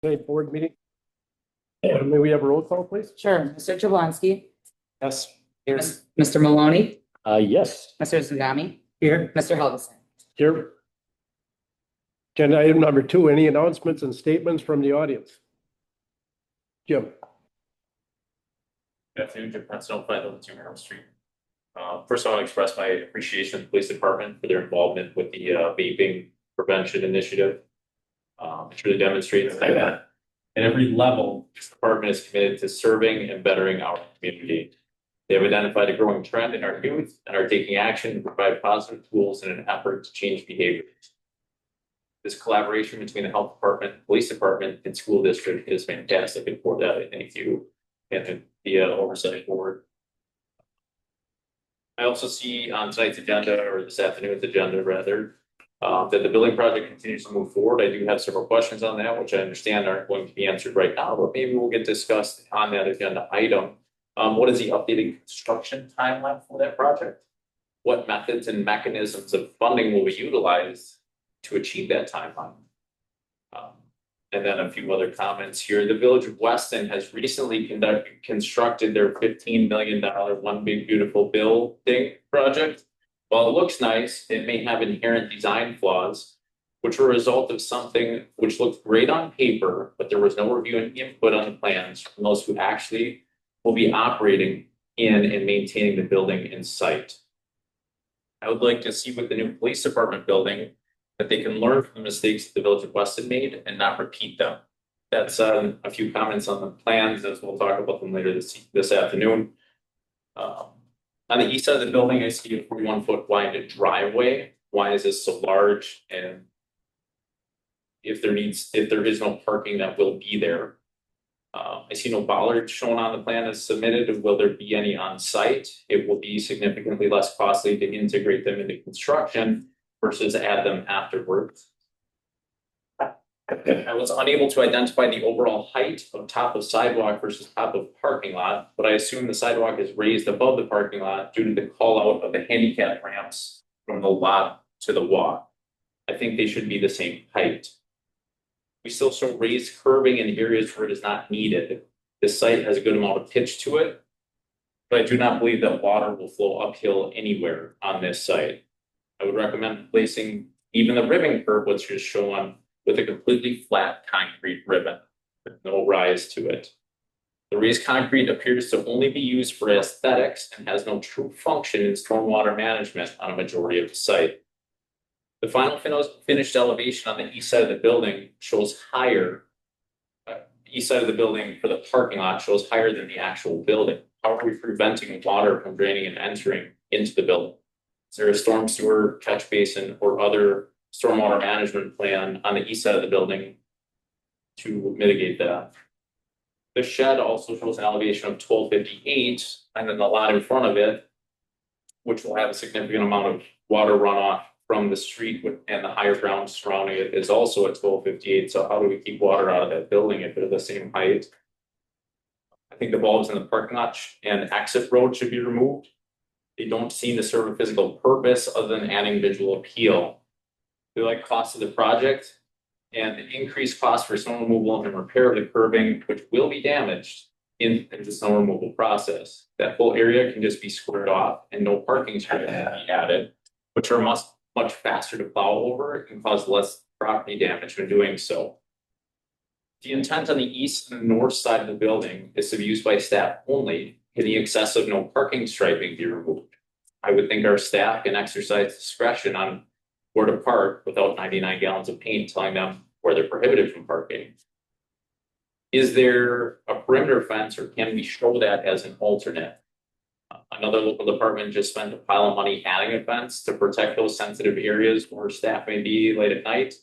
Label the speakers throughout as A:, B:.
A: Tonight's board meeting. May we have a roll call, please?
B: Sure. Mr. Jablonski,
A: Yes.
B: Mr. Maloney,
A: Yes.
B: Mr. Zagami,
A: Here.
B: Mr. Helgeson.
A: Here. Agenda item number 2, any announcements and statements from the audience? Jim.
C: Good afternoon, Jim Princeton, 502 Merrill Street. First, I want to express my appreciation to the police department for their involvement with the vaping prevention initiative. It really demonstrates that at every level, this department is committed to serving and bettering our community. They have identified a growing trend in our youth and are taking action to provide positive tools in an effort to change behavior. This collaboration between the health department, police department, and school district is fantastic, and for that, I thank you and the Oversight board. I also see on tonight's agenda, or this afternoon's agenda rather, that the building project continues to move forward. I do have several questions on that, which I understand aren't going to be answered right now, but maybe we'll get discussed on that agenda item. What is the updated construction timeline for that project? What methods and mechanisms of funding will be utilized to achieve that timeline? And then a few other comments here. The Village of Weston has recently constructed their $15 million One Big Beautiful Building project. While it looks nice, it may have inherent design flaws, which are a result of something which looked great on paper, but there was no review and input on the plans from those who actually will be operating in and maintaining the building in site. I would like to see with the new police department building that they can learn from the mistakes that the Village of Weston made and not repeat them. That's a few comments on the plans, as we'll talk about them later this afternoon. On the east side of the building, I see a 41-foot wide driveway. Why is this so large? And if there is no parking that will be there. I see no bollards shown on the plan as submitted. Will there be any on site? It will be significantly less costly to integrate them into construction versus add them afterwards. I was unable to identify the overall height of top of sidewalk versus top of parking lot, but I assume the sidewalk is raised above the parking lot due to the call out of the handicap ramps from the lot to the walk. I think they should be the same height. We still show raised curbing in areas where it is not needed. This site has a good amount of pitch to it, but I do not believe that water will flow uphill anywhere on this site. I would recommend placing even the ribbon curb, which is shown with a completely flat concrete ribbon with no rise to it. The raised concrete appears to only be used for aesthetics and has no true function in stormwater management on a majority of the site. The final finished elevation on the east side of the building shows higher. East side of the building for the parking lot shows higher than the actual building. How are we preventing water from draining and entering into the building? Is there a storm sewer catch basin or other stormwater management plan on the east side of the building to mitigate that? The shed also shows an elevation of 1258, and then the lot in front of it, which will have a significant amount of water runoff from the street and the higher ground surrounding it is also at 1258. So how do we keep water out of that building if they're the same height? I think the bulbs in the parking lot and exit road should be removed. They don't seem to serve a physical purpose other than adding visual appeal. We like cost of the project and the increased cost for snow removal and repair of the curbing, which will be damaged in the snow removal process. That whole area can just be squared off and no parking strips can be added, which are much faster to plow over and cause less property damage when doing so. The intent on the east and north side of the building is to be used by staff only. Can the excessive no parking striping be removed? I would think our staff can exercise discretion on where to park without 99 gallons of paint telling them where they're prohibited from parking. Is there a perimeter fence or can we show that as an alternate? Another local department just spent a pile of money adding a fence to protect those sensitive areas where staff may be late at night.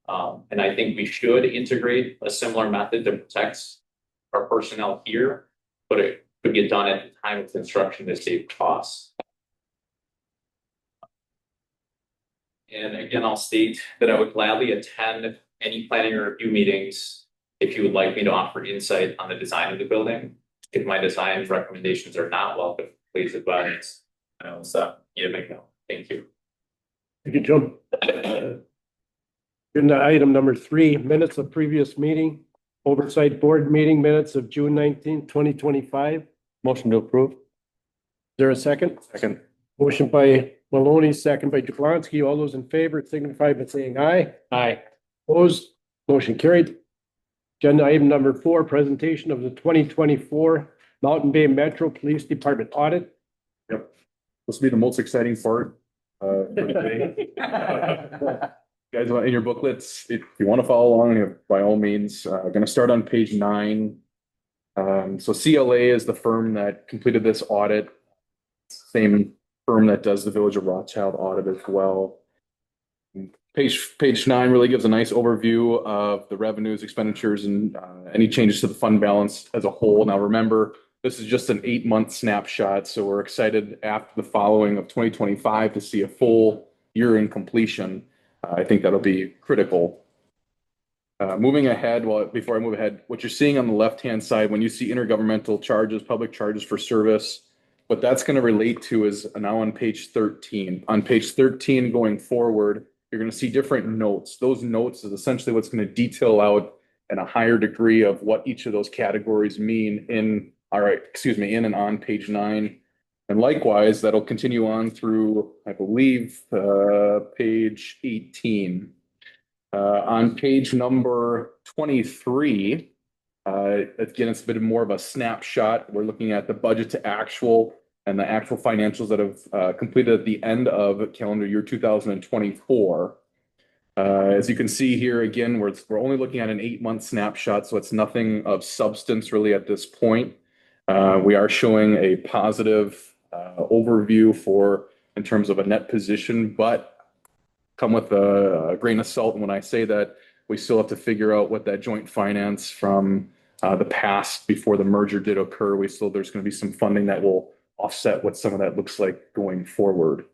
C: And I think we should integrate a similar method to protect our personnel here, but it could get done at the time of construction to save costs. And again, I'll state that I would gladly attend any planning or review meetings if you would like me to offer insight on the design of the building. If my design recommendations are not welcome, please advise. And I'll stop. Thank you.
A: Thank you, Jim. Agenda item number 3, minutes of previous meeting. Oversight Board meeting minutes of June 19th, 2025. Is
D: Motion to approve.
A: there a second?
D: Second.
A: Motion by Maloney, second by Jablonski. All those in favor signify by saying aye.
D: Aye.
A: Opposed, motion carried. Agenda item number 4, presentation of the 2024 Mountain Bay Metro Police Department audit.
D: This will be the most exciting part. For today. Guys, in your booklets, if you want to follow along, by all means, going to start on page 9. So CLA is the firm that completed this audit. Same firm that does the Village of Rothschild audit as well. Page 9 really gives a nice overview of the revenues, expenditures, and any changes to the fund balance as a whole. Now, remember, this is just an 8-month snapshot, so we're excited after the following of 2025 to see a full year in completion. I think that'll be critical. Moving ahead, before I move ahead, what you're seeing on the left-hand side, when you see intergovernmental charges, public charges for service, what that's going to relate to is now on page 13. On page 13 going forward, you're going to see different notes. Those notes is essentially what's going to detail out in a higher degree of what each of those categories mean in and on page 9. And likewise, that'll continue on through, I believe, page 18. On page number 23, again, it's a bit more of a snapshot. We're looking at the budget to actual and the actual financials that have completed at the end of calendar year 2024. As you can see here, again, we're only looking at an 8-month snapshot, so it's nothing of substance really at this point. We are showing a positive overview in terms of a net position, but come with a grain of salt when I say that we still have to figure out what that joint finance from the past before the merger did occur. There's going to be some funding that will offset what some of that looks like going forward.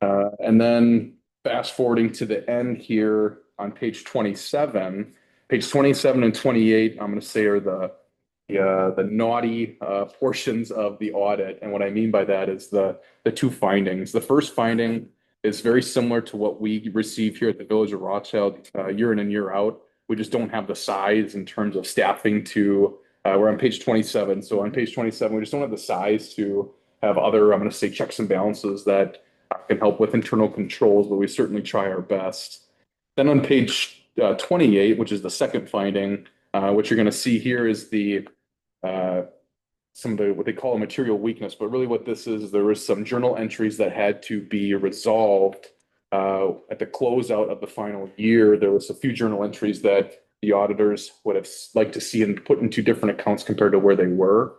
D: And then fast forwarding to the end here on page 27 and 28, I'm going to say are the naughty portions of the audit. And what I mean by that is the 2 findings. The first finding is very similar to what we receive here at the Village of Rothschild year in and year out. We just don't have the size in terms of staffing we're on page 27. So on page 27, we just don't have the size to have other, I'm going to say, checks and balances that can help with internal controls, but we certainly try our best. Then on page 28, which is the second finding, what you're going to see here is some of what they call a material weakness, but really what this is, there was some journal entries that had to be resolved at the closeout of the final year. There was a few journal entries that the auditors would have liked to see and put into different accounts compared to where they were.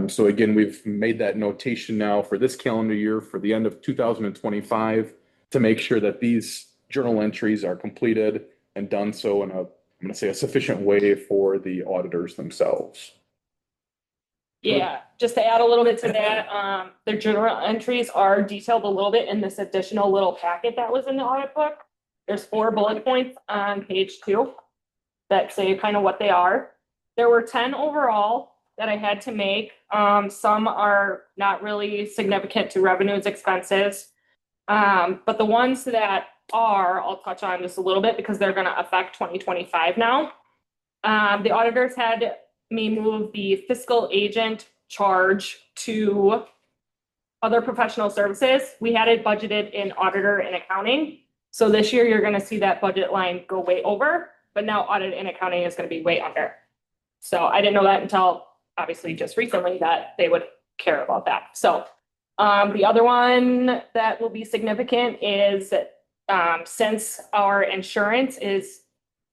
D: So again, we've made that notation now for this calendar year for the end of 2025 to make sure that these journal entries are completed and done so in I'm going to say a sufficient way for the auditors themselves.
E: Yeah, just to add a little bit to that, the journal entries are detailed a little bit in this additional little packet that was in the audit book. There's 4 bullet points on page 2 that say kind of what they are. There were 10 overall that I had to make. Some are not really significant to revenues, expenses. But the ones that I'll touch on just a little bit because they're going to affect 2025 now. The auditors had me move the fiscal agent charge to other professional services. We had it budgeted in auditor and accounting. So this year you're going to see that budget line go way over, but now audit and accounting is going to be way under. So I didn't know that until obviously just recently that they would care about that. So the other one that will be significant is since our insurance is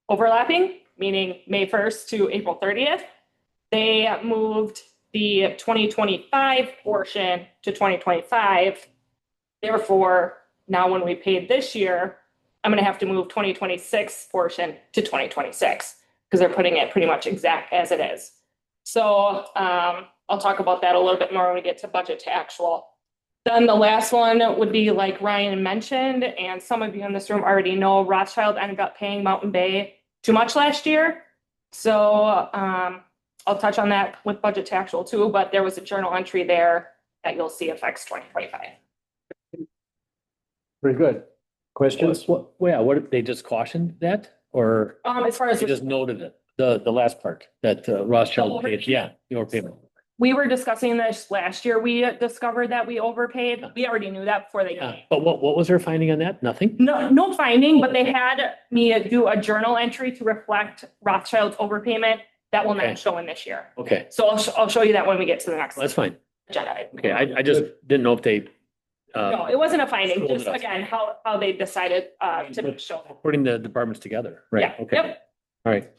E: overlapping, meaning May 1st to April 30th, they moved the 2025 portion to 2025. Therefore, now when we paid this year, I'm going to have to move 2026 portion to 2026 because they're putting it pretty much exact as it is. So I'll talk about that a little bit more when we get to budget to actual. Then the last one would be like Ryan mentioned, and some of you in this room already know, Rothschild ended up paying Mountain Bay too much last year. So I'll touch on that with budget to actual too, but there was a journal entry there that you'll see affects 2025.
A: Very good. Questions?
F: What if they just cautioned that, or
E: As far as
F: they just noted it? The last part that Rothschild paid, yeah, the overpayment.
E: We were discussing this last year. We discovered that we overpaid. We already knew that before they
F: Yeah,
E: came.
F: but what was their finding on that? Nothing?
E: No finding, but they had me do a journal entry to reflect Rothschild's overpayment. That will
F: Okay.
E: not show in this year.
F: Okay,
E: So I'll show you that when we get to the next
F: well, that's fine.
E: agenda. item.
F: Okay, I just didn't know if they,
E: No, it wasn't a finding,
F: Hold
E: just
F: it up.
E: again, how they decided to show.
F: putting the departments together, right?
E: Yeah,
F: Okay,
E: yep.
F: all right.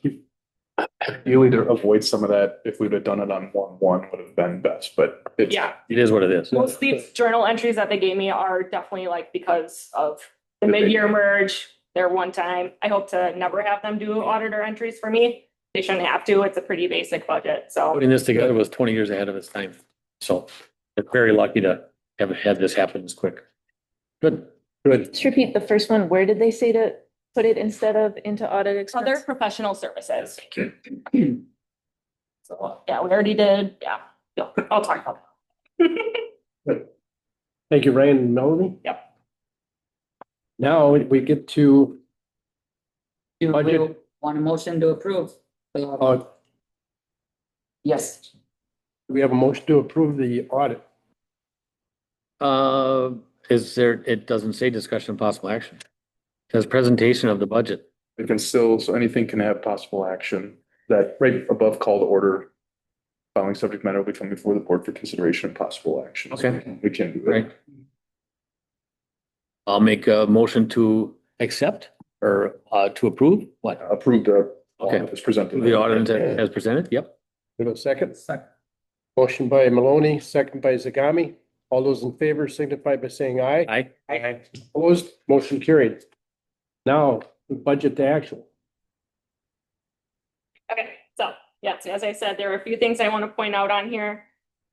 D: Ideally, to avoid some of that, if we'd have done it on 1/1 would have been best, but it's.
E: Yeah,
F: It is what it is.
E: most of these journal entries that they gave me are definitely like because of the mid-year merge, they're one time. I hope to never have them do auditor entries for me. They shouldn't have to. It's a pretty basic budget, so.
F: Putting this together was 20 years ahead of its time. So they're very lucky to have had this happen this quick. Good.
A: Good.
G: Just repeat the first one. Where did they say to put it instead of into audit expense?
E: Other professional services. So, yeah, we already did, yeah, I'll talk about that.
A: Thank you, Ryan and Melanie.
E: Yep.
A: Now we get to,
B: Do
A: Budget.
B: we want a motion to approve?
A: uh,
B: Yes.
A: we have a motion to approve the audit.
F: Is there, it doesn't say discussion of possible action. It says presentation of the budget.
D: It can still, so anything can have possible action that right above call to order. Following subject matter will be coming before the board for consideration of possible action.
F: Okay.
D: We can do that.
F: Right. I'll make a motion to accept or to approve what?
D: Approve the
F: Okay.
D: audit as presented.
F: The audit as presented? Yep.
A: Give it a second. Motion by Maloney, second by Zagami. All those in favor signify by saying aye.
F: Aye.
A: Aye. Opposed, motion carried. Now, budget to actual.
E: Okay, so, yes, as I said, there are a few things I want to point out on here.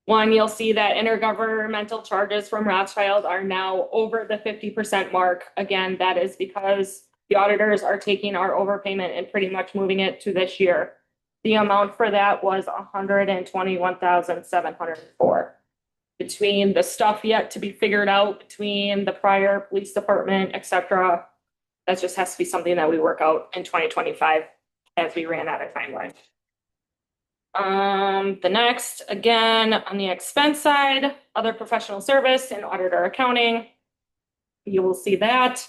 E: One, you'll see that intergovernmental charges from Rothschild are now over the 50% mark. Again, that is because the auditors are taking our overpayment and pretty much moving it to this year. The amount for that was 121,704. Between the stuff yet to be figured out between the prior police department, et cetera, that just has to be something that we work out in 2025 as we ran out of timeline. The next, again, on the expense side, other professional service and auditor accounting. You will see that.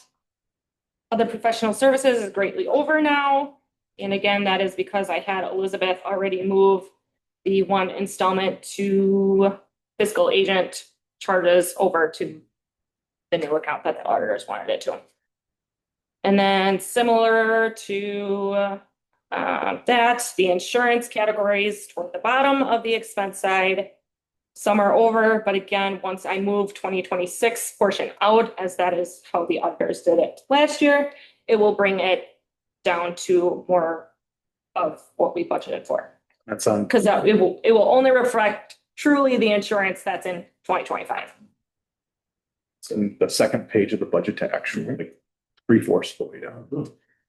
E: Other professional services is greatly over now. And again, that is because I had Elizabeth already move the one installment to fiscal agent charges over to the new account that the auditors wanted it to. And then similar to that, the insurance categories toward the bottom of the expense side, some are over, but again, once I move 2026 portion out, as that is how the auditors did it last year, it will bring it down to more of what we budgeted for.
D: That's on.
E: Because it will only reflect truly the insurance that's in 2025.
D: It's in the second page of the budget to actual, like 3/4 of the way down.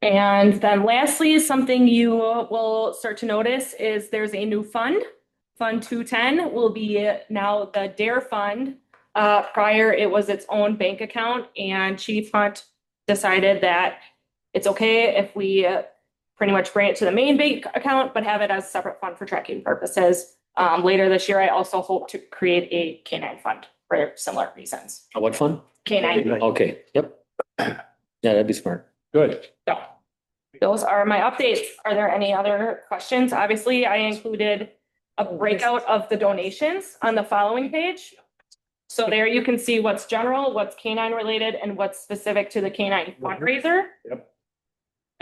E: And then lastly, something you will start to notice is there's a new fund. Fund 210 will be now the DARE fund. Prior, it was its own bank account, and Chief Hunt decided that it's okay if we pretty much bring it to the main bank account, but have it as a separate fund for tracking purposes. Later this year, I also hope to create a K-9 fund for similar reasons.
F: A what fund?
E: K-9.
F: Okay, yep. Yeah, that'd be smart.
A: Good.
E: So those are my updates. Are there any other questions? Obviously, I included a breakout of the donations on the following page. So there you can see what's general, what's K-9 related, and what's specific to the K-9 fundraiser.
A: Yep.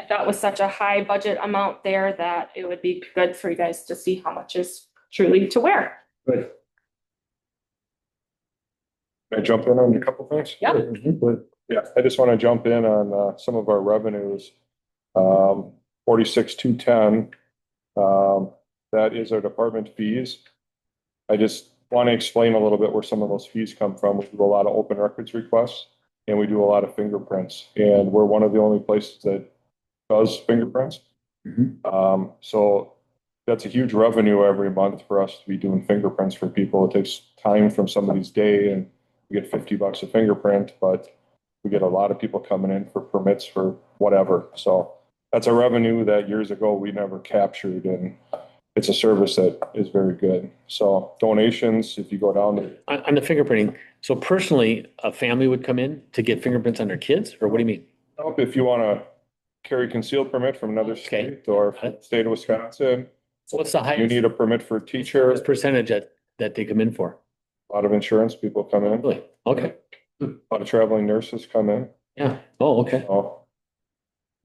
E: I thought was such a high budget amount there that it would be good for you guys to see how much is truly to where.
A: Good.
H: Can I jump in on a couple things?
E: Yeah.
H: Yeah, I just want to jump in on some of our revenues. 46,210, that is our department fees. I just want to explain a little bit where some of those fees come from. We do a lot of open records requests and we do a lot of fingerprints, and we're one of the only places that does fingerprints. So that's a huge revenue every month for us to be doing fingerprints for people. It takes time from somebody's day, and we get $50 a fingerprint, but we get a lot of people coming in for permits for whatever. So that's a revenue that years ago we never captured, and it's a service that is very good. So donations, if you go down to,
F: On the fingerprinting, so personally, a family would come in to get fingerprints on their kids, or what do you mean?
H: if you want to carry concealed permit from another
F: Okay.
H: state or from the state of Wisconsin,
F: So what's the
H: you
F: highest
H: need a permit for a teacher,
F: percentage that they come in for?
H: a lot of insurance people come in,
F: Really? Okay,
H: a lot of traveling nurses come in.
F: yeah. Oh, okay.
H: Oh,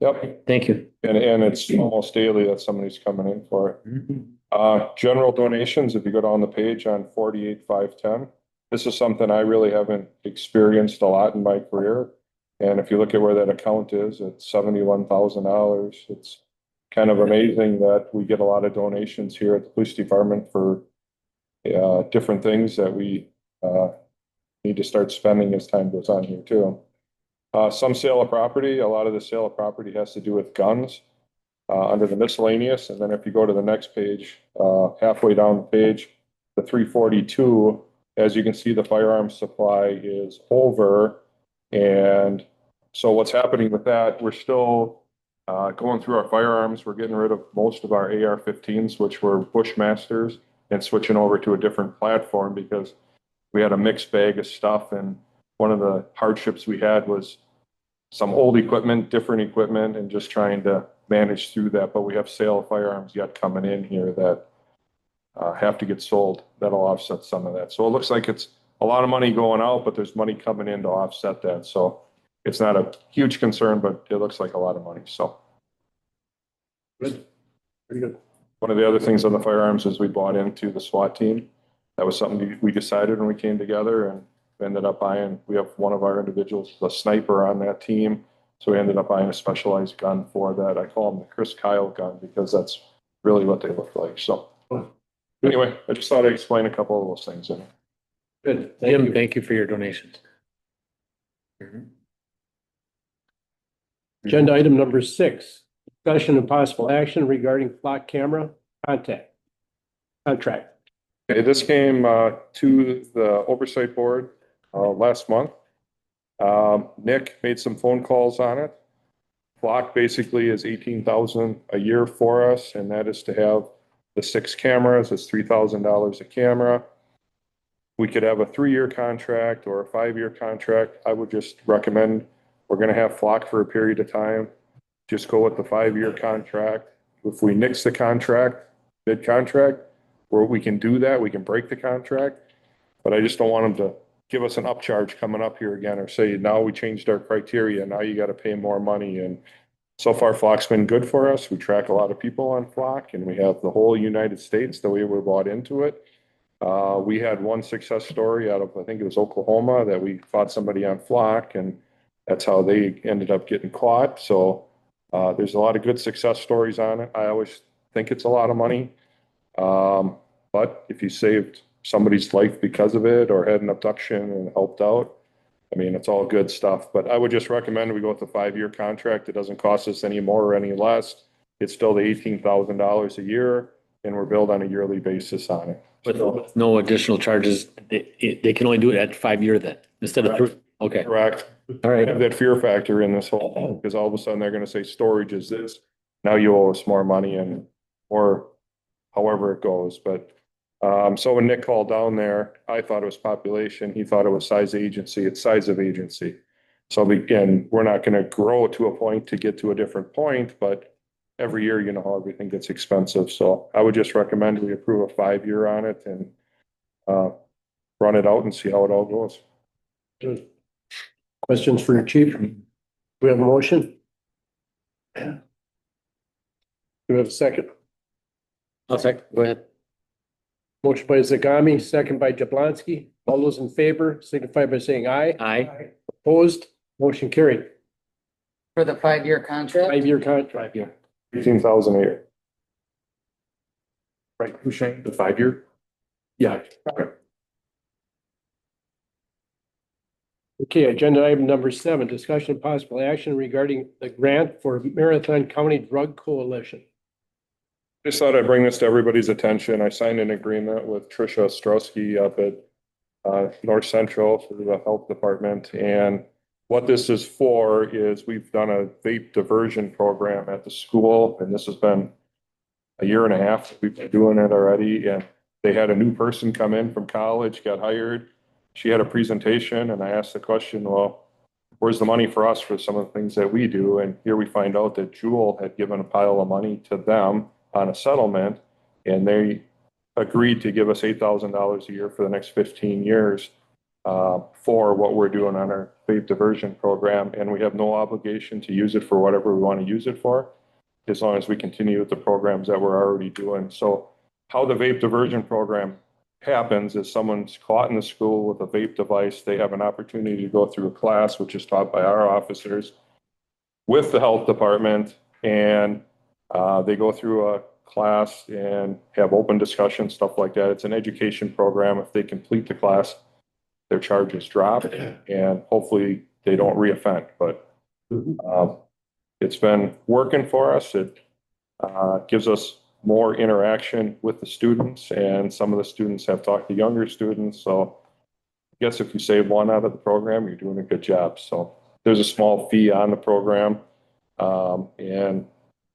H: yep.
F: Thank you.
H: And it's almost daily that somebody's coming in for it. General donations, if you go down the page on 48,510, this is something I really haven't experienced a lot in my career. And if you look at where that account is, it's $71,000. It's kind of amazing that we get a lot of donations here at the police department for different things that we need to start spending as time goes on here too. Some sale of property, a lot of the sale of property has to do with guns under the miscellaneous. And then if you go to the next page, halfway down the page, the 342, as you can see, the firearms supply is over. And so what's happening with that, we're still going through our firearms. We're getting rid of most of our AR-15s, which were Bushmasters, and switching over to a different platform because we had a mixed bag of stuff. And one of the hardships we had was some old equipment, different equipment, and just trying to manage through that. But we have sale of firearms yet coming in here that have to get sold. That'll offset some of that. So it looks like it's a lot of money going out, but there's money coming in to offset that. So it's not a huge concern, but it looks like a lot of money. So
A: Good. Very good.
H: one of the other things on the firearms is we bought into the SWAT team. That was something we decided when we came together, and we ended up buying, we have one of our individuals, a sniper on that team. So we ended up buying a specialized gun for that. I call them the Chris Kyle gun because that's really what they look like. So anyway, I just thought I'd explain a couple of those things.
A: Good.
F: Jim, thank you for your donations.
A: Agenda item number 6, discussion and possible action regarding flock camera contract.
H: Okay, this came to the Oversight Board last month. Nick made some phone calls on it. Flock basically is 18,000 a year for us, and that is to have the 6 cameras. It's $3,000 a camera. We could have a 3-year contract or a 5-year contract. I would just recommend, we're going to have Flock for a period of time. Just go with the 5-year contract. If we nix the contract, bid contract, where we can do that, we can break the contract. But I just don't want them to give us an upcharge coming up here again, or say, now we changed our criteria, now you got to pay more money. And so far, Flock's been good for us. We track a lot of people on Flock, and we have the whole United States the way we're bought into it. We had one success story out of, I think it was Oklahoma, that we fought somebody on Flock, and that's how they ended up getting caught. So there's a lot of good success stories on it. I always think it's a lot of money. But if you saved somebody's life because of it, or had an abduction and helped out, I mean, it's all good stuff. But I would just recommend we go with the 5-year contract. It doesn't cost us any more or any less. It's still the $18,000 a year, and we're billed on a yearly basis on it.
F: With no additional charges, they can only do it at 5-year then, instead of, okay,
H: Correct.
F: all
H: I
F: right.
H: have that fear factor in this whole, because all of a sudden they're going to say storage is this. Now you owe us more money, and or however it goes. But so when Nick called down there, I thought it was population. He thought it was size agency. It's size of agency. So again, we're not going to grow to a point to get to a different point, but every year, you know how everything gets expensive. So I would just recommend we approve a 5-year on it and run it out and see how it all goes.
A: Good. Questions for the chief? Do we have a motion? Do we have a second?
F: I'll second, go ahead.
A: Motion by Zagami, second by Jablonski. All those in favor signify by saying aye.
F: Aye.
A: Opposed? Motion carried.
B: For the 5-year contract?
A: 5-year contract.
H: 18,000 a year.
D: Right, Hushain, the 5-year?
A: Yeah. Okay, agenda item number 7, discussion of possible action regarding the grant for Marathon County Drug Coalition.
H: Just thought I'd bring this to everybody's attention. I signed an agreement with Tricia Ostrowski up at North Central for the health department, and What this is for is we've done a vape diversion program at the school, and this has been a year and a half that we've been doing it already. And they had a new person come in from college, got hired. She had a presentation, and I asked the question, well, where's the money for us for some of the things that we do? And here we find out that Jewel had given a pile of money to them on a settlement, and they agreed to give us $8,000 a year for the next 15 years for what we're doing on our vape diversion program. And we have no obligation to use it for whatever we want to use it for, as long as we continue with the programs that we're already doing. So how the vape diversion program happens is someone's caught in the school with a vape device. They have an opportunity to go through a class, which is taught by our officers with the health department. And they go through a class and have open discussion, stuff like that. It's an education program. If they complete the class, their charges drop, and hopefully they don't reoffend. But it's been working for us. It gives us more interaction with the students, and some of the students have talked to younger students. So I guess if you save one out of the program, you're doing a good job. So there's a small fee on the program, and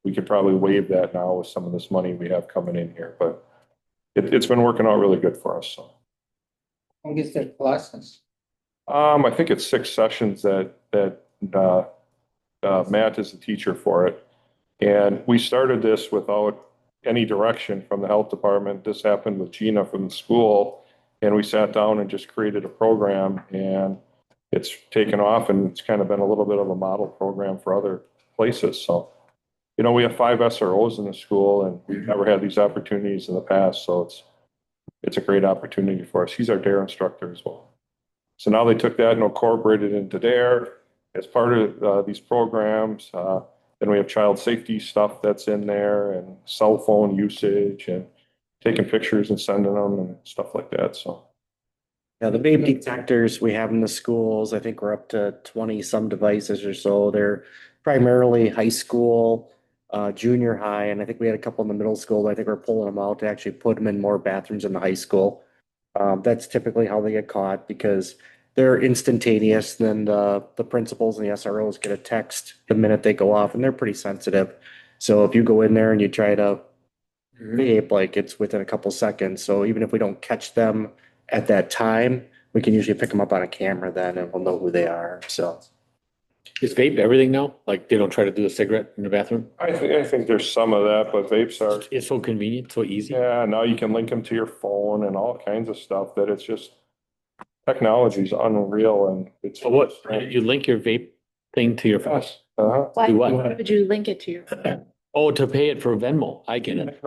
H: we could probably waive that now with some of this money we have coming in here. But it's been working out really good for us. So
B: I guess their classes.
H: I think it's 6 sessions that Matt is the teacher for it. And we started this without any direction from the health department. This happened with Gina from the school, and we sat down and just created a program, and it's taken off, and it's kind of been a little bit of a model program for other places. So, you know, we have 5 SROs in the school, and we've never had these opportunities in the past. So it's a great opportunity for us. He's our DARE instructor as well. So now they took that and incorporated it into DARE as part of these programs. Then we have child safety stuff that's in there, and cell phone usage, and taking pictures and sending them and stuff like that. So
I: Yeah, the vape detectors we have in the schools, I think we're up to 20 some devices or so. They're primarily high school, junior high, and I think we had a couple in the middle school. But I think we're pulling them out to actually put them in more bathrooms in the high school. That's typically how they get caught because they're instantaneous. Then the principals and the SROs get a text the minute they go off, and they're pretty sensitive. So if you go in there and you try to vape, like it's within a couple seconds. So even if we don't catch them at that time, we can usually pick them up on a camera then, and we'll know who they are. So
F: Is vape everything now? Like they don't try to do a cigarette in the bathroom?
H: I think there's some of that, but vapes are,
F: It's so convenient, so easy.
H: yeah, now you can link them to your phone and all kinds of stuff that it's just, technology is unreal, and it's.
F: So what, you link your vape thing to your phone?
H: Yes. Uh-huh.
G: Why
F: Do what?
G: would you link it to your?
F: Oh, to pay it for Venmo. I get it.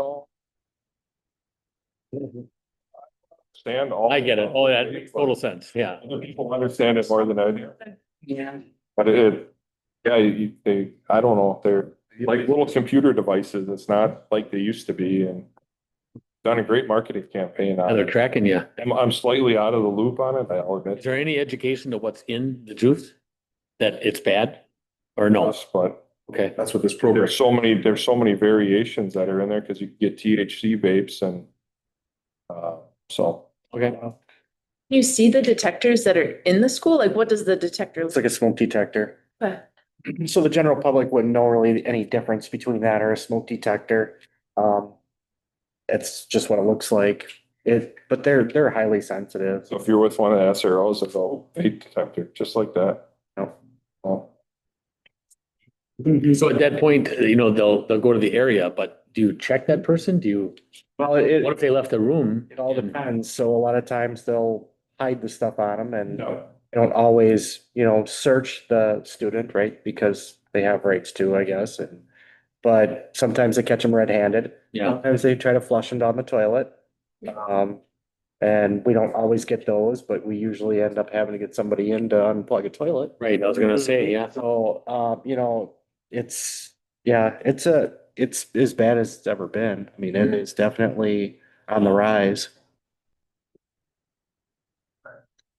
H: Stand all.
F: I get it. Oh, that makes total sense. Yeah.
H: Other people understand it more than I do.
B: Yeah.
H: But I don't know, they're like little computer devices. It's not like they used to be, and done a great marketing campaign
F: Yeah,
H: on
F: they're
H: it.
F: tracking you.
H: I'm slightly out of the loop on it, I'll
F: Is
H: admit.
F: there any education to what's in the juice? That it's bad? Or no?
H: Yes, but
F: Okay.
D: That's what this program.
H: there's so many variations that are in there because you can get THC vapes and so.
F: Okay.
G: You see the detectors that are in the school? Like, what does the detector
I: it's
G: look
I: like a smoke detector.
G: like?
I: So the general public wouldn't know really any difference between that or a smoke detector. It's just what it looks like. But they're highly sensitive.
H: So if you're with one of the SROs, it's a vape detector, just like that.
I: No.
H: Oh,
F: So at that point, they'll go to the area, but do you check that person?
I: Well,
F: What if they left the room?
I: it all depends. So a lot of times they'll hide the stuff on them and
H: no.
I: they don't always, search the student, right? Because they have rights to, I guess. But sometimes they catch them red-handed.
F: Yeah.
I: Sometimes they try to flush them down the toilet. And we don't always get those, but we usually end up having to get somebody in to unplug a toilet.
F: Right, I was gonna say, yeah.
I: So, it's as bad as it's ever been. I mean, it is definitely on the rise.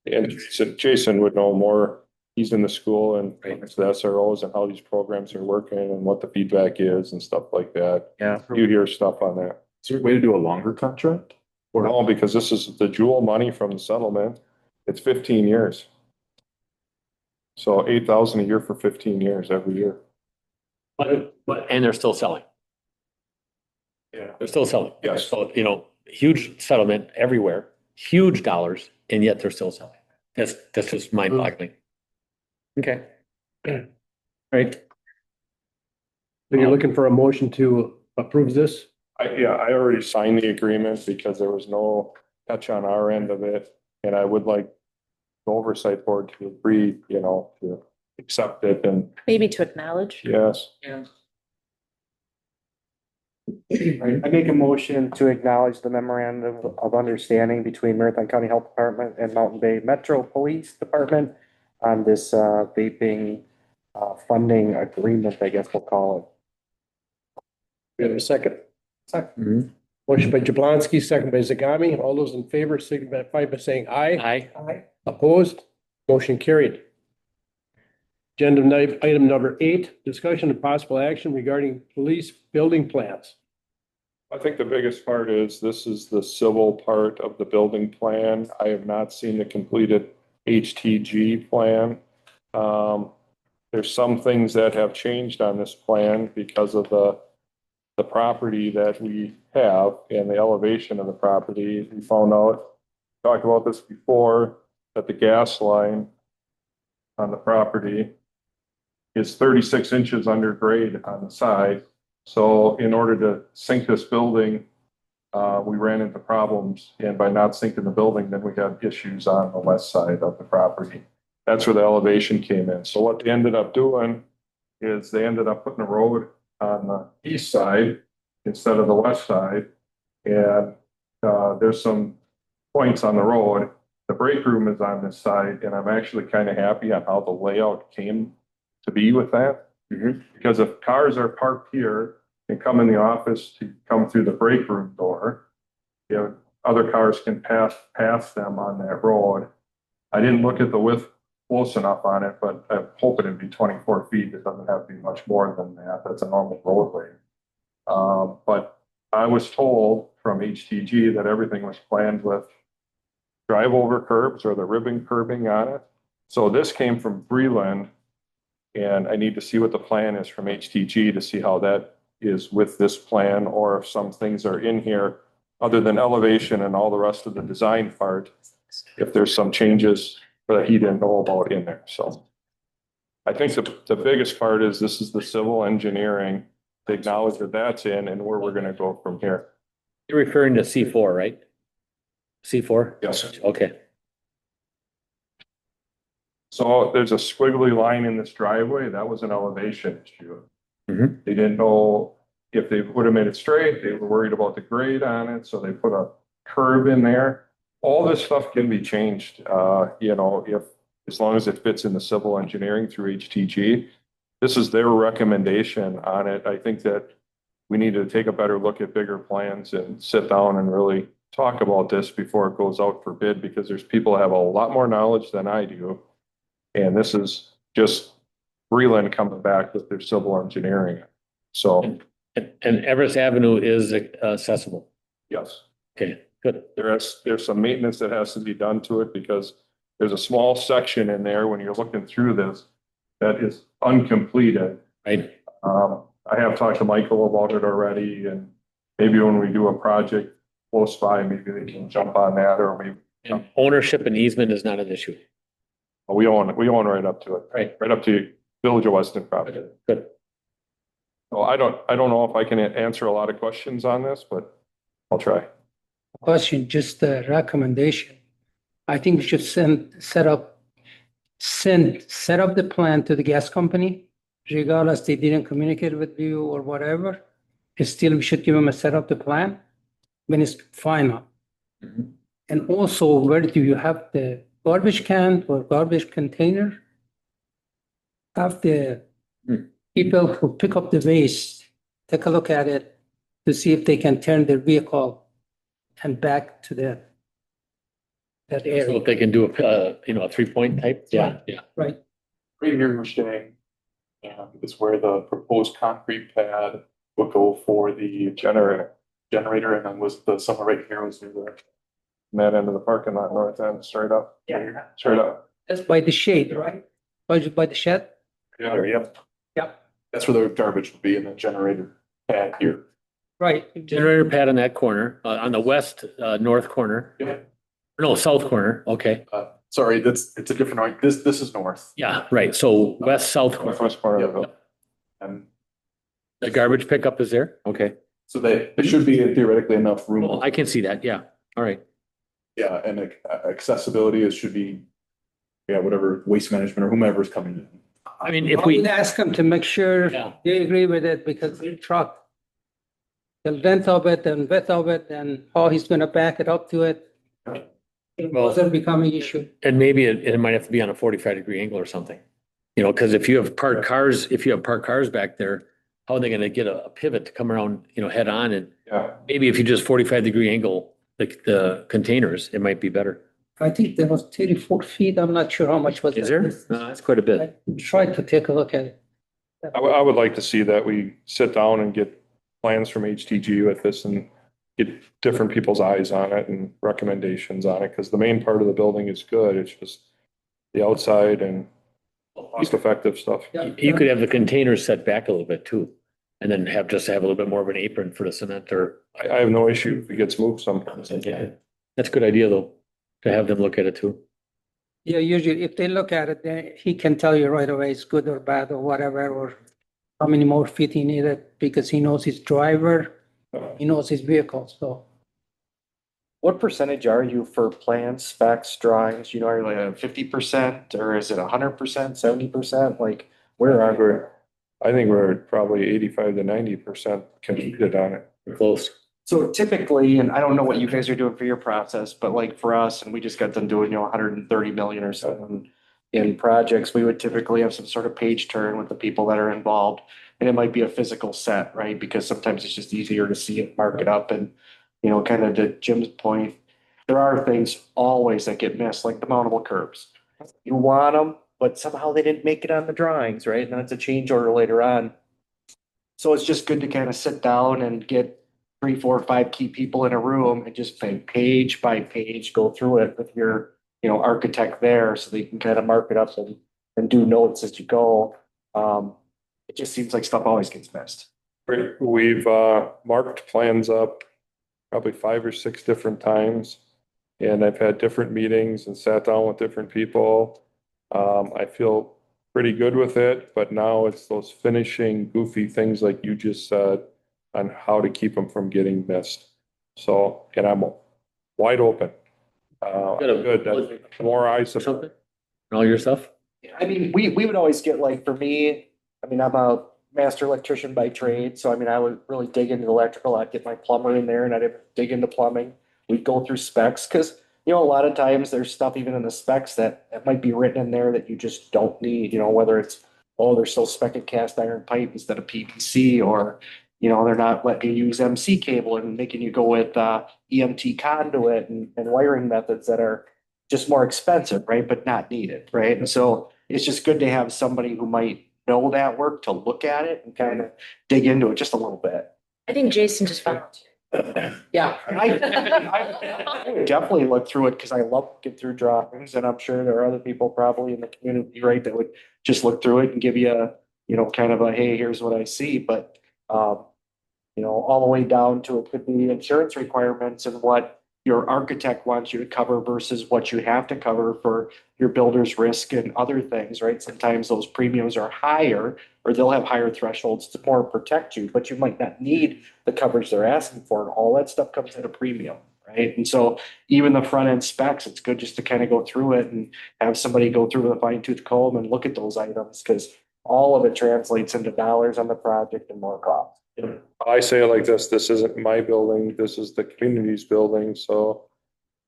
H: And Jason would know more. He's in the school and
F: Right.
H: it's the SROs and how these programs are working and what the feedback is and stuff like that.
I: Yeah.
H: You hear stuff on that.
D: Is there a way to do a longer contract?
H: No, because this is the Jewel money from the settlement. It's 15 years. So 8,000 a year for 15 years every year.
F: And they're still selling.
H: Yeah.
F: They're still selling.
H: Yes.
F: So, huge settlement everywhere, huge dollars, and yet they're still selling. That's just mind boggling. Okay. Right.
A: So you're looking for a motion to approve this?
H: I already signed the agreement because there was no touch on our end of it. And I would like the oversight board to agree, to accept it and
G: Maybe to acknowledge.
H: yes.
B: Yeah.
I: I make a motion to acknowledge the memorandum of understanding between Marathon County Health Department and Mountain Bay Metro Police Department on this vaping funding agreement, I guess we'll call it.
A: We have a second.
F: Mhm.
A: Motion by Jablonski, second by Zagami. All those in favor signify by saying aye.
F: Aye.
A: Opposed? Motion carried. Item number 8, discussion of possible action regarding police building plans.
H: I think the biggest part is this is the civil part of the building plan. I have not seen the completed HTG plan. There's some things that have changed on this plan because of the property that we have and the elevation of the property. We found out, talked about this before, that the gas line on the property is 36 inches under grade on the side. So in order to sink this building, we ran into problems, and by not sinking the building, then we had issues on the west side of the property. That's where the elevation came in. So what they ended up doing is they ended up putting a road on the east side instead of the west side. And there's some points on the road. The break room is on this side, and I'm actually kind of happy on how the layout came to be with that. Because if cars are parked here and come in the office to come through the break room door, other cars can pass them on that road. I didn't look at the width close enough on it, but I'm hoping it'd be 24 feet. It doesn't have to be much more than that. That's a normal roadway. But I was told from HTG that everything was planned with drive over curbs or the ribbon curbing on it. So this came from Breland, and I need to see what the plan is from HTG to see how that is with this plan, or if some things are in here other than elevation and all the rest of the design part, if there's some changes that he didn't know about in there. So I think the biggest part is this is the civil engineering to acknowledge that that's in and where we're going to go from here.
F: You're referring to C4, right? C4?
H: Yes.
F: Okay.
H: So there's a squiggly line in this driveway. That was an elevation issue.
F: Mhm.
H: They didn't know if they would have made it straight. They were worried about the grade on it, so they put a curve in there. All this stuff can be changed, if as long as it fits in the civil engineering through HTG. This is their recommendation on it. I think that we need to take a better look at bigger plans and sit down and really talk about this before it goes out for bid, because there's people that have a lot more knowledge than I do. And this is just Breland coming back with their civil engineering. So,
F: And Everest Avenue is accessible.
H: yes,
F: Okay, good.
H: there's some maintenance that has to be done to it because there's a small section in there when you're looking through this that is uncompleted.
F: Right.
H: I have talked to Michael about it already, and maybe when we do a project close by, maybe they can jump on that, or maybe
F: And ownership and easement is not an issue.
H: we own right up to it. Right up to Village of Weston property.
F: Good.
H: So I don't know if I can answer a lot of questions on this, but I'll try.
B: Question, just a recommendation. I think we should set up the plan to the gas company, regardless they didn't communicate with you or whatever. Still, we should give them a set up the plan when it's final.
F: Mhm.
B: And also, where do you have the garbage can or garbage container? Have the people who pick up the waste, take a look at it to see if they can turn their vehicle and back to that
F: So
B: area,
F: if they can do a 3-point type, yeah.
B: right?
J: Right here you're staying, is where the proposed concrete pad will go for the generator, and then was the summer right here was the.
H: That end of the parking lot, north end, straight up.
B: Yeah.
H: Straight up.
B: That's by the shade, right? by the shed?
J: There, yep.
B: Yep.
J: That's where the garbage would be in the generator pad here.
B: Right.
F: Generator pad on that corner, on the west, north corner.
J: Yeah.
F: No, south corner. Okay.
J: Sorry, it's a different, this is north.
F: Yeah, right. So west, south corner.
H: Northwest part of it.
J: And
F: The garbage pickup is there? Okay.
J: so there should be theoretically enough room.
F: Well, I can see that. Yeah. All right.
J: Yeah, and accessibility is should be, yeah, whatever waste management or whomever's coming in.
F: I mean,
B: I
F: if we,
B: would ask them to make sure
F: Yeah.
B: they agree with it because the truck, the length of it and width of it and how he's gonna back it up to it. It
F: Well-
B: wasn't becoming an issue.
F: and maybe it might have to be on a 45-degree angle or something. You know, because if you have parked cars back there, how are they gonna get a pivot to come around, head on? And
H: Yeah,
F: maybe if you just 45-degree angle the containers, it might be better.
B: I think there was 34 feet. I'm not sure how much was.
F: Is there? No, that's quite a bit.
B: I tried to take a look at it.
H: I would like to see that we sit down and get plans from HTG with this and get different people's eyes on it and recommendations on it, because the main part of the building is good. It's just the outside and cost effective stuff.
F: You could have the containers set back a little bit too, and then have a little bit more of an apron for the cement or.
H: I have no issue if it gets moved sometimes.
F: Yeah, that's a good idea though, to have them look at it too.
B: Yeah, usually if they look at it, then he can tell you right away it's good or bad or whatever, or how many more feet he needed because he knows his driver, he knows his vehicle, so.
I: What percentage are you for plans, specs, drawings? Are you like a 50% or is it 100%, 70%? Like, where are we?
H: I think we're probably 85 to 90% completed on it.
F: Close.
I: So typically, and I don't know what you guys are doing for your process, but like for us, and we just got done doing, 130 million or so in projects, we would typically have some sort of page turn with the people that are involved. And it might be a physical set, right? Because sometimes it's just easier to see it, mark it up. And, kind of to Jim's point, there are things always that get missed, like the mountable curbs. You want them, but somehow they didn't make it on the drawings, right? And then it's a change order later on. So it's just good to kind of sit down and get 3, 4, 5 key people in a room and just page by page, go through it with your, architect there so they can kind of mark it up and do notes as you go. It just seems like stuff always gets missed.
H: We've marked plans up probably 5 or 6 different times. And I've had different meetings and sat down with different people. I feel pretty good with it, but now it's those finishing goofy things like you just said on how to keep them from getting missed. So, and I'm wide open. Good. That's more eyes.
F: Or something? All your stuff?
I: I mean, we would always get like, for me, I'm a master electrician by trade. So I would really dig into electrical. I'd get my plumber in there and I'd dig into plumbing. We'd go through specs because, a lot of times there's stuff even in the specs that might be written in there that you just don't need, whether it's, they're still spec'ing cast iron pipe instead of PVC, or, they're not letting you use MC cable and making you go with EMT conduit and wiring methods that are just more expensive, right? But not needed, right? And so it's just good to have somebody who might know that work to look at it and kind of dig into it just a little bit.
G: I think Jason just found.
I: Yeah. I would definitely look through it because I love looking through drawings, and I'm sure there are other people probably in the community, right, that would just look through it and give you a, kind of a, hey, here's what I see. But, all the way down to it could be insurance requirements and what your architect wants you to cover versus what you have to cover for your builder's risk and other things, right? Sometimes those premiums are higher, or they'll have higher thresholds to more protect you, but you might not need the coverage they're asking for. And all that stuff comes at a premium, right? And so even the front end specs, it's good just to kind of go through it and have somebody go through with a fine tooth comb and look at those items, because all of it translates into dollars on the project and more cost.
H: I say it like this isn't my building, this is the community's building, so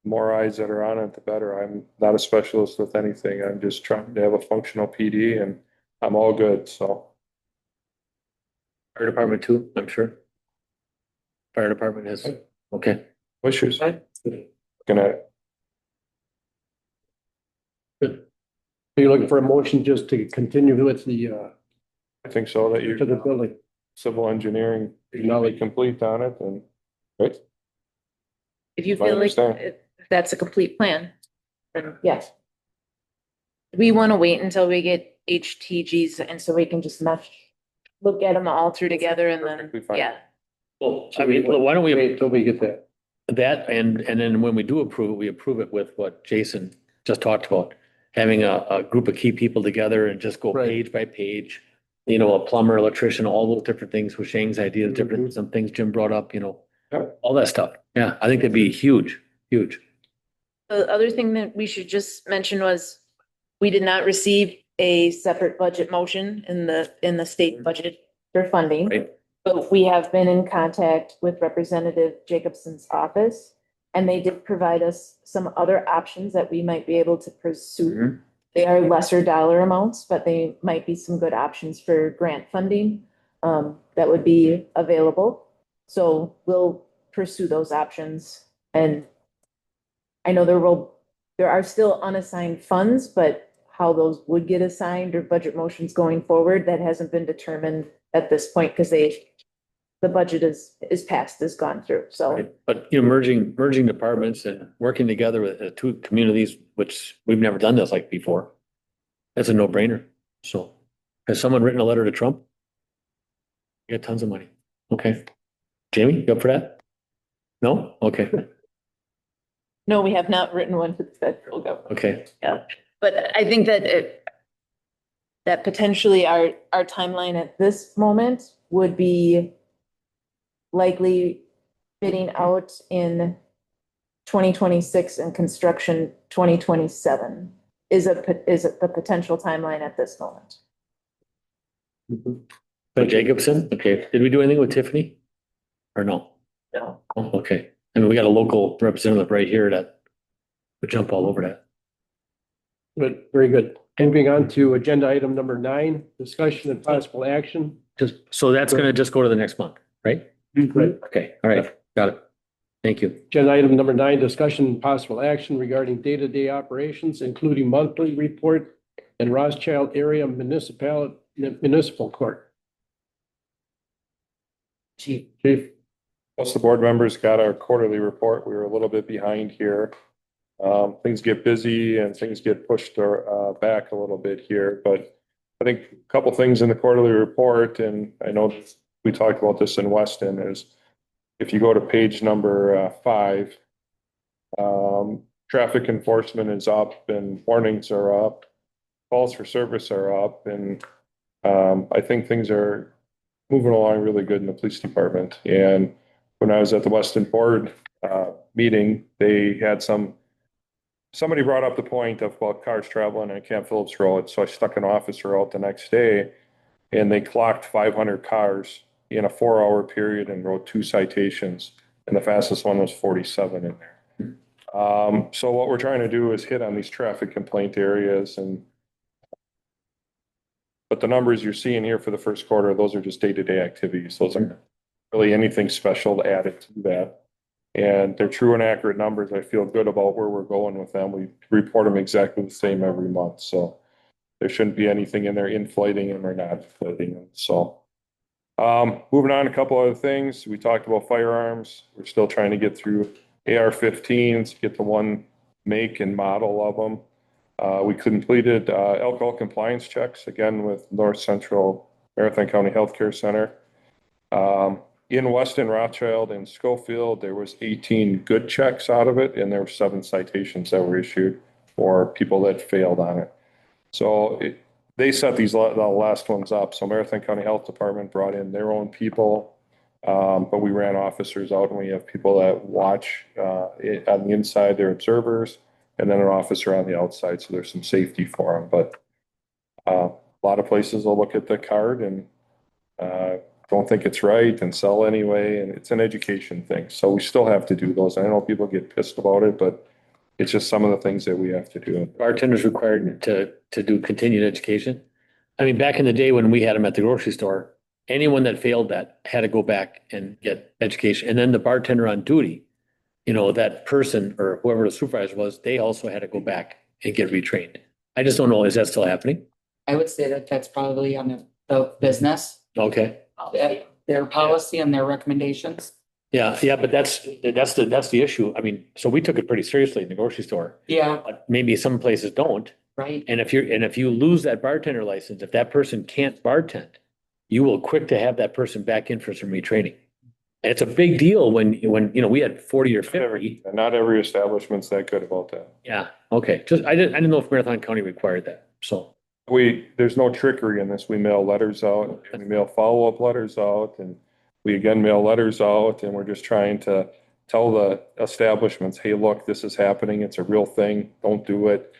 H: the more eyes that are on it, the better. I'm not a specialist with anything. I'm just trying to have a functional PD and I'm all good, so.
F: Fire department too, I'm sure. Fire department has, okay.
H: Wishes. Looking at it.
A: Are you looking for a motion just to continue with the,
H: I think so, that
A: to the
H: you,
A: building?
H: civil engineering, acknowledge complete on it and, right?
G: If you
H: I
G: feel like
H: understand.
G: that's a complete plan, then yes. We want to wait until we get HTGs, and so we can just look at them all through together and
H: Perfectly
G: then,
H: fine.
G: yeah.
F: Well, I mean, why don't we,
A: Wait till we get that.
F: that, and then when we do approve it, we approve it with what Jason just talked about. Having a group of key people together and just go
A: Right.
F: page by page, you know, a plumber, electrician, all those different things with Shang's ideas,
A: Mhm.
F: different, some things Jim brought up, you know,
A: Yeah.
F: all that stuff. Yeah, I think that'd be huge, huge.
G: The other thing that we should just mention was we did not receive a separate budget motion in the state budget for funding.
F: Right.
G: But we have been in contact with Representative Jacobson's office, and they did provide us some other options that we might be able to pursue.
F: Mhm.
G: They are lesser dollar amounts, but they might be some good options for grant funding that would be available. So we'll pursue those options. And I know there are still unassigned funds, but how those would get assigned or budget motions going forward, that hasn't been determined at this point because the budget is passed, is gone through, so.
F: Right. But, you know, merging departments and working together with two communities, which we've never done this like before. That's a no-brainer. So has someone written a letter to Trump? You got tons of money. Okay. Jamie, you up for that? No? Okay,
G: No, we have not written one to the federal government.
F: okay.
G: But I think that potentially our timeline at this moment would be likely bidding out in 2026 and construction 2027 is the potential timeline at this moment.
F: So Jacobson, okay. Did we do anything with Tiffany? Or no?
G: No.
F: Oh, okay. I mean, we got a local representative right here that would jump all over that.
A: But very good. Moving on to agenda item number 9, discussion and possible action.
F: Just, so that's gonna just go to the next month, right?
A: Right.
F: Okay, all right, got it. Thank you.
A: Agenda item number 9, discussion and possible action regarding day-to-day operations, including monthly report and Rothschild area municipal court. Chief.
H: Most of the board members got our quarterly report. We were a little bit behind here. Things get busy and things get pushed back a little bit here, but I think a couple things in the quarterly report, and I know we talked about this in Weston, is if you go to page number 5, traffic enforcement is up and warnings are up, calls for service are up, and I think things are moving along really good in the police department. And when I was at the Weston board meeting, they had somebody brought up the point of, well, cars traveling on Camp Phillips Road. So I stuck an officer out the next day and they clocked 500 cars in a 4-hour period and wrote 2 citations. And the fastest one was 47 in there. So what we're trying to do is hit on these traffic complaint areas, but the numbers you're seeing here for the first quarter, those are just day-to-day activities. Those aren't really anything special added to that. And they're true and accurate numbers. I feel good about where we're going with them. We report them exactly the same every month. So there shouldn't be anything in there inflating them or not inflating them. So moving on, a couple other things. We talked about firearms. We're still trying to get through AR-15s, get the one make and model of them. We completed alcohol compliance checks, again, with North Central Marathon County Healthcare Center. In Weston, Rothschild, and Schofield, there was 18 good checks out of it, and there were 7 citations that were issued for people that failed on it. So they set the last ones up. So Marathon County Health Department brought in their own people, but we ran officers out, and we have people that watch on the inside, they're observers, and then an officer on the outside, so there's some safety for them. But a lot of places will look at the card and don't think it's right and sell anyway, and it's an education thing. So we still have to do those. I know people get pissed about it, but it's just some of the things that we have to do.
F: Bartenders required to do continued education. I mean, back in the day when we had them at the grocery store, anyone that failed that had to go back and get education. And then the bartender on duty, you know, that person or whoever the supervisor was, they also had to go back and get retrained. I just don't know, is that still happening?
K: I would say that that's probably on the business,
F: Okay.
K: their policy and their recommendations.
F: Yeah, but that's the issue. I mean, so we took it pretty seriously in the grocery store,
K: Yeah,
F: but maybe some places don't.
K: Right.
F: And if you lose that bartender license, if that person can't bartend, you will quick to have that person back in for some retraining. And it's a big deal when, we had 40 or 50.
H: Not every establishment's that good about that.
F: Yeah, okay. I didn't know if Marathon County required that, so.
H: There's no trickery in this. We mail letters out, we mail follow-up letters out, and we again mail letters out, and we're just trying to tell the establishments, hey, look, this is happening. It's a real thing. Don't do it.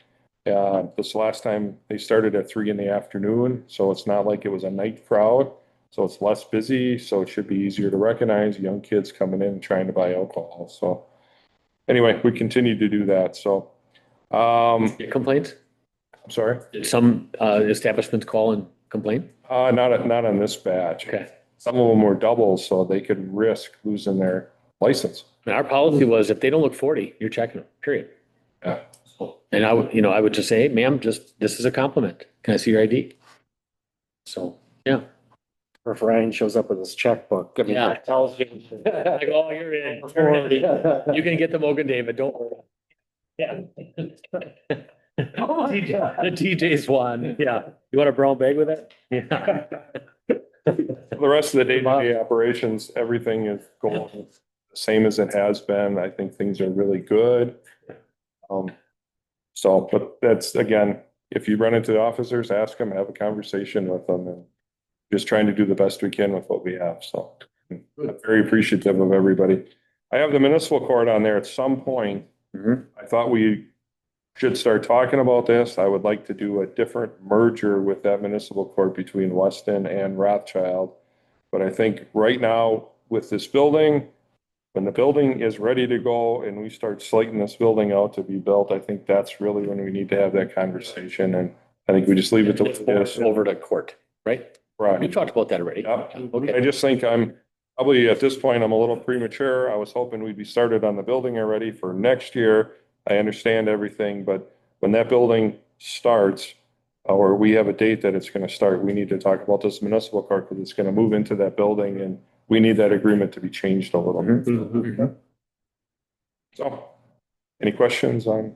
H: This last time they started at 3 p.m, so it's not like it was a night crowd. So it's less busy, so it should be easier to recognize young kids coming in and trying to buy alcohol. So anyway, we continue to do that. So,
F: Get complaints?
H: I'm sorry.
F: Did some establishments call and complain?
H: Not on this batch.
F: Okay.
H: Some of them were doubles, so they could risk losing their license.
F: And our policy was if they don't look 40, you're checking them, period.
H: Yeah.
F: And I would just say, hey, ma'am, this is a compliment. Can I see your ID? So, yeah.
I: Or if Ryan shows up with his checkbook, I mean,
F: Yeah.
I: that tells you.
F: Like, oh, you're in. You can get the Mogan David, don't worry. Yeah. The TJ's one, yeah. You want a brown bag with that? Yeah.
H: The rest of the day-to-day operations, everything is going the same as it has been. I think things are really good. But that's, again, if you run into the officers, ask them, have a conversation with them, and just trying to do the best we can with what we have. So I'm very appreciative of everybody. I have the municipal court on there at some point. I thought we should start talking about this. I would like to do a different merger with that municipal court between Weston and Rothschild. But I think right now with this building, when the building is ready to go and we start slating this building out to be built, I think that's really when we need to have that conversation. And I think we just leave it to this.
F: Over to court, right? We
H: Right.
F: talked about that already.
H: Yep. I
F: Okay.
H: just think I'm probably at this point, I'm a little premature. I was hoping we'd be started on the building already for next year. I understand everything, but when that building starts, or we have a date that it's going to start, we need to talk about this municipal court because it's going to move into that building and we need that agreement to be changed a little bit. So, any questions on,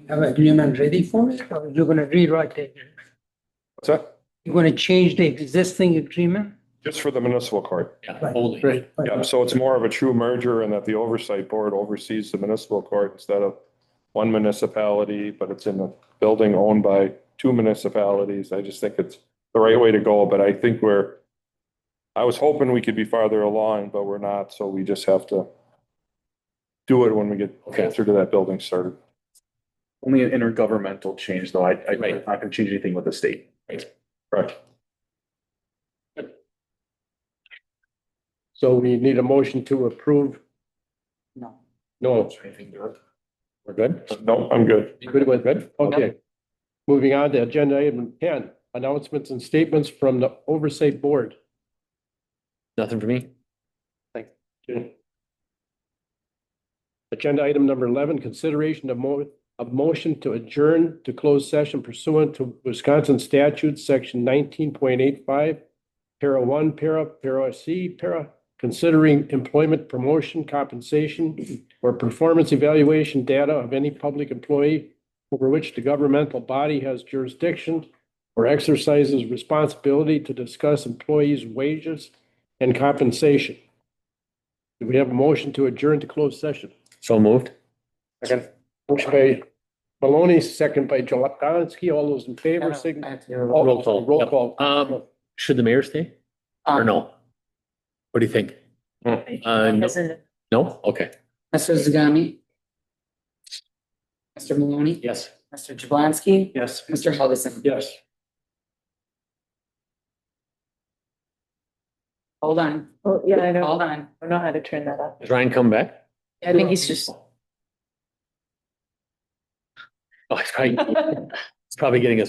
B: Have an agreement ready for it, or you're gonna rewrite it?
H: what's that?
B: You're gonna change the existing agreement?
H: Just for the municipal court.
F: Yeah, only.
A: Right.
H: Yeah, so it's more of a true merger and that the oversight board oversees the municipal court instead of one municipality, but it's in a building owned by 2 municipalities. I just think it's the right way to go, but I think I was hoping we could be farther along, but we're not, so we just have to do it when we get closer to that building started.
D: Only an intergovernmental change, though. I'm
F: Right.
D: not going to change anything with the state.
H: Correct.
A: So we need a motion to approve.
K: No.
A: No,
F: We're good?
H: No, I'm good.
A: good with good. Okay. Moving on to agenda item 10, announcements and statements from the Oversight Board.
F: Nothing for me?
A: Agenda item number 11, consideration of motion to adjourn to closed session pursuant to Wisconsin statute, section 19.85, para 1, para C, considering employment promotion, compensation, or performance evaluation data of any public employee over which the governmental body has jurisdiction or exercises responsibility to discuss employees' wages and compensation. Do we have a motion to adjourn to closed session?
F: So moved?
H: Second.
A: Motion by Maloney, second by Jablonski. All those in favor,
K: I
A: signify.
K: have to-
F: Roll call.
A: Roll
F: Yep.
A: call.
F: Should the mayor stay or no? What do you think? No? No? Okay.
K: Mr. Zagami. Mr. Maloney.
F: Yes.
K: Mr. Jablonski.
A: Yes.
K: Mr. Helgeson.
A: Yes.
K: Hold on,
G: Oh, yeah, I
K: hold on.
G: don't know how to turn that off.
F: Does Ryan come back?
G: I think he's just.
F: Oh, he's probably getting us